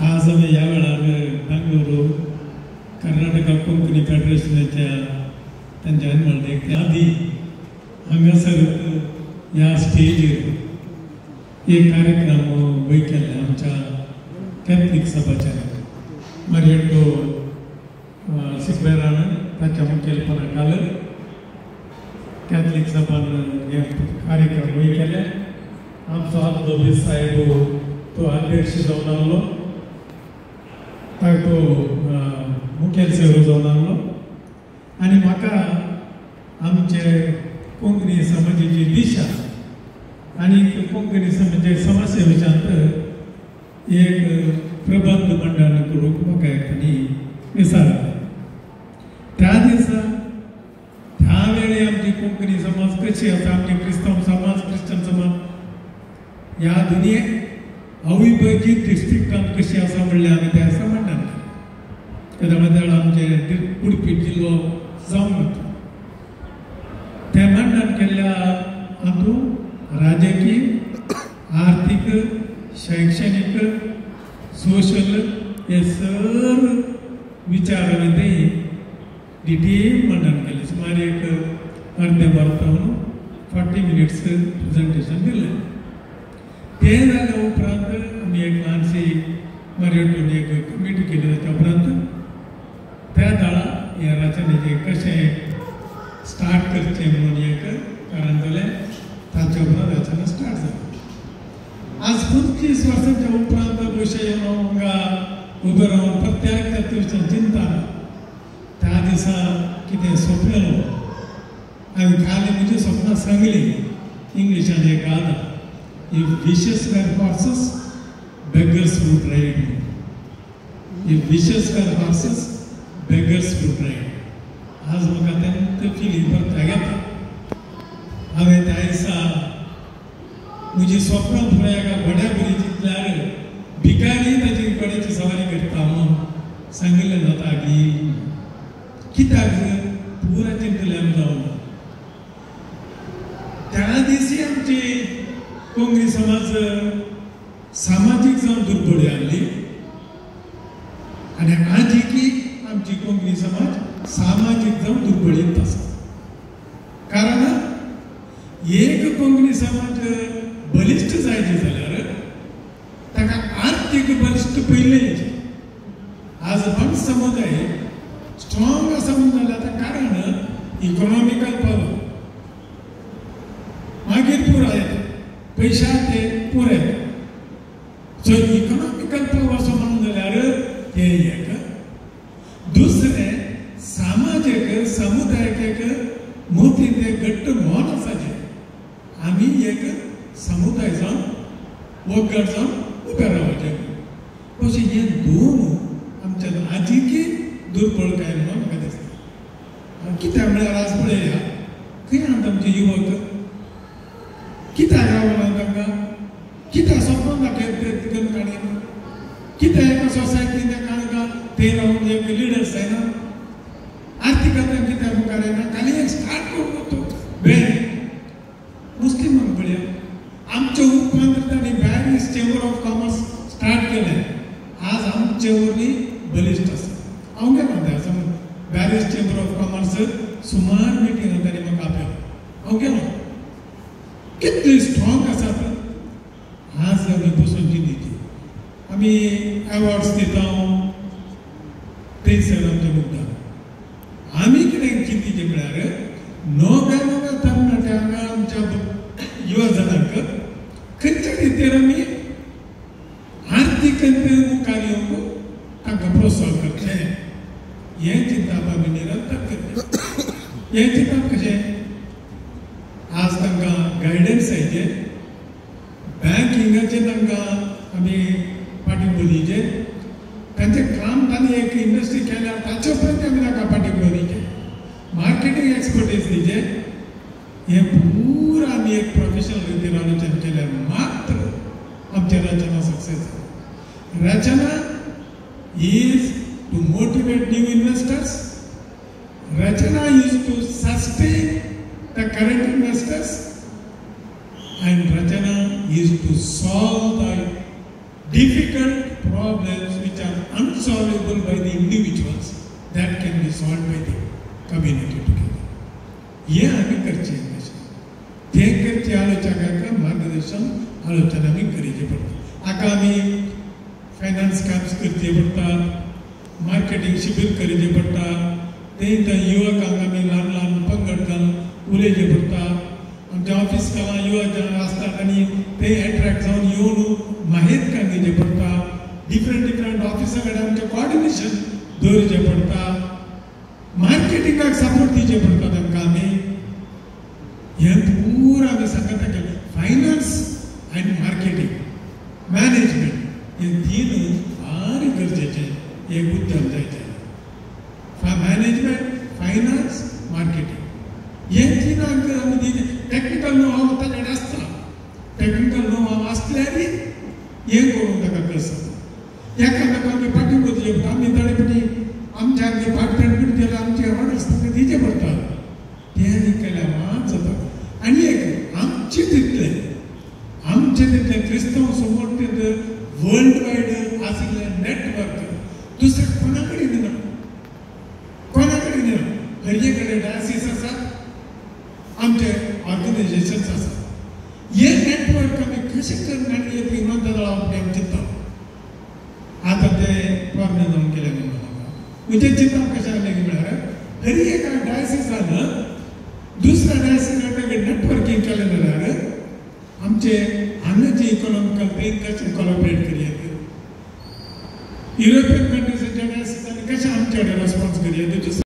आज आम्ही या वेळार बेंगळुरू कर्नाटका कोंकणी फेडरेशनाच्या त्यांच्या एन्युअल आदी हांगासर ह्या स्टेजीर एक कार्यक्रम वयकेल्ले आमच्या कॅथलिक सभाच्या मरेटो सिक्वेरान ताच्या मुखेलपणा खाल कॅथलिक सभान हे कार्यक्रम वयकेले आमचो आदलो दीस साहेब तो अध्यक्ष जावन आसलो तो मुखेल सेवक जावन आसलो आनी म्हाका आमचे कोंकणी समाजाची दिशा आनी कोंकणी समाजसेवेच्यांत एक प्रबंध मंडळ करूंक म्हाका एकट्यानी विचारलें त्या दिसा त्या वेळी आमची कोंकणी समाज कशी आसा आमचे क्रिस्तांव समाज क्रिश्चन समाज ह्या दुनियेक अविभाजीत डिस्ट्रिक्टांत कशी आसा म्हणल्यार आमी त्या दिसा म्हणटात तेन्ना बद्दल आमचे उडपी जिल्लो जावन वता त्या मंडळान केल्ल्या हातूंत राजकीय आर्थीक शैक्षणीक सोशल हे सर्व विचार डिटेल मंडळान केले सुमार एक अर्दे वरान 40 मिनिट्स प्रेजेंटेशन दिलें ते जाल्या उपरांत आमी एक ल्हानशी मरेटून एक कमिटी केली ताच्या उपरांत त्या दाळा ह्या रचनेचे कशें स्टार्ट करचें म्हणून एक कारण जालें ताच्या उपरांत रचना स्टार्ट जाली आज 25 वर्सांच्या उपरांत गोंयचे येवन हांगा उबो रावन प्रत्येक तत्वाची चिंता त्या दिसा कितें सोंपलेलो हांवें खाली म्हजी सपनां सांगली इंग्लिशान एक गाता If wishes were horses, beggars would ride. If wishes were horses, beggars would ride. आज म्हाका तेन्ना फिलींग करता घेता हांवें त्या दिसा म्हजी स्वप्नां पुराय एका घोड्या बरी चिंतल्यार भिकारी ताची घोड्याची सवारी करता म्हणून सांगिल्लें जाता की कित्याक पुरा चिंतलें जावं त्या दिसी आमची कोंकणी समाज सामाजीक जावन दुर्बळी आसली आनी आजकी आमची कोंकणी समाज सामाजीक जावन दुर्बळीत आसा कारण एक कोंकणी समाज बलिश्ट जायचे जाल्यार ताका आर्थीक बलिश्ट पयलेंचे आज पण समुदाय स्ट्रॉंग आसा म्हणून जाल्यार ताका कारण इकॉनॉमिकल पावर मागीर पुराय येता पैशा ते पुरे सो इकॉनॉमिकल पावर असो म्हणून जाल्यार ते एक दुसरें सामाजीक समुदायाक एक मोठी ते घट्ट मोल आसा जे आमी एक समुदाय जावन वगड जावन उबे रावचे अशें हे दोन आमच्या आजीकी दुर्बळकाय म्हणून म्हाका दिसता कित्याक म्हळ्यार आज पळया खंय आसा आमचे युवक कित्याक रावना तांकां कित्याक स्वप्न दाखयन काडीना कित्याक एका सोसायटीन एका ते रावन एक लिडर्स जायना आर्थीकतान कित्याक मुखार येना खाली एक स्टार्ट करून तो बँक मुस्लिमांक पळया आमचे उपरांत तांणी berries chamber of commerce start केलें आज आमचे वरवीं बलिश्ट आसा हांव गेलो त्या दिसा बॅरीज चेंबर ऑफ कॉमर्स सुमार मिटिंगां तांणी म्हाका आपयल्यो हांव गेलो कितली स्ट्रॉंग आसात आज आमी बसून चिंतिची आमी अवॉर्ड्स दिता थंयसर आमचे मुद्दा आमी कितें चिंतिचें म्हळ्यार नव्या नव्या तरणाट्यांक आमच्या युवजनांक खंयच्या रितीन आमी आर्थीक मुखार येवंक तांकां प्रोत्साहन करचें हें चिंतप आमी निरंतर करचें हें चिंतप कशें आज तांकां गायडन्स जायचे बँकिंगाचे तांकां आमी पाठिंबो दिवचे तांचें काम तांणी एक इंडस्ट्री केल्यार ताचे उपरांत आमी ताका पाठिंबो दिवचे मार्केटींग एक्सपर्टीज दिवचे हें पुरा आमी एक प्रोफेशनल रितीन आलोचन केल्यार मात्र आमची रचना सक्सेस रचना is to motivate new investors रचना is to sustain the current investors and Rachana is to solve the difficult problems which are unsolvable by the individuals that can be solved by the community together. ये आम्ही करचे ते करचे आलोचना का मार्गदर्शन आलोचना आम्ही करीचे पडतात. आका आम्ही फायनान्स कॅम्प्स करचे पडतात, मार्केटिंग शिबिर करीचे पडतात, ते युवकांक आम्ही ल्हान ल्हान पंगड घालून उलयचे पडतात. आमच्या ऑफिस काला युवक असतात आणि ते अट्रॅक्ट जावन येवन माहिती काडचे पडटा. डिफरंट ऑफिसा कडेन आमचे कोऑर्डिनेशन दवरचे पडटा. मार्केटिंगाक सपोर्ट दिवचे पडटात आमकां. आमी हे पूर आमी सांगता केले फायनान्स आनी मार्केटिंग मॅनेजमेंट हे तीन फार गरजेचे एक उद्यम जायचे. मॅनेजमेंट, फायनान्स, मार्केटिंग हे तीनांक आमी टेक्निकल नो हांव ताचे आसता. टेक्निकल नो हांव आसल्यार हे करूंक ताका करता. एकामेकांक पाठिंबो दिवचे पडटा. आमी ताणे पटी आमच्या डिपार्टमेंट केल्यार आमचे ऑर्डर्स ताका दिवचे पडटात. ते केल्यार मात जाता. आनी एक आमचे तितले क्रिस्तांव समोर वर्ल्ड वायड आशिल्ले नेटवर्क दुसऱ्या कोणा कडेन ना. हरये कडेन डायसिस आसात, आमचे ऑर्गनायझेशन्स आसात. हे नेटवर्क आमी कशें करना एक इमानदार लावप आमी चिंतता. आतां ते प्रॉब्लेम जावन केले म्हणजे चिंतप कशें जालें म्हळ्यार हर एका डायसिसान दुसऱ्या डायसिसान नेटवर्कींग केलें जाल्यार आमचे हांगाचे इकॉनॉमिकल बँक कशें कोलॅबरेट करया. युरोपियन कंट्रीजांच्या डायसिसांनी कशें आमचे कडेन रेस्पॉन्स करया.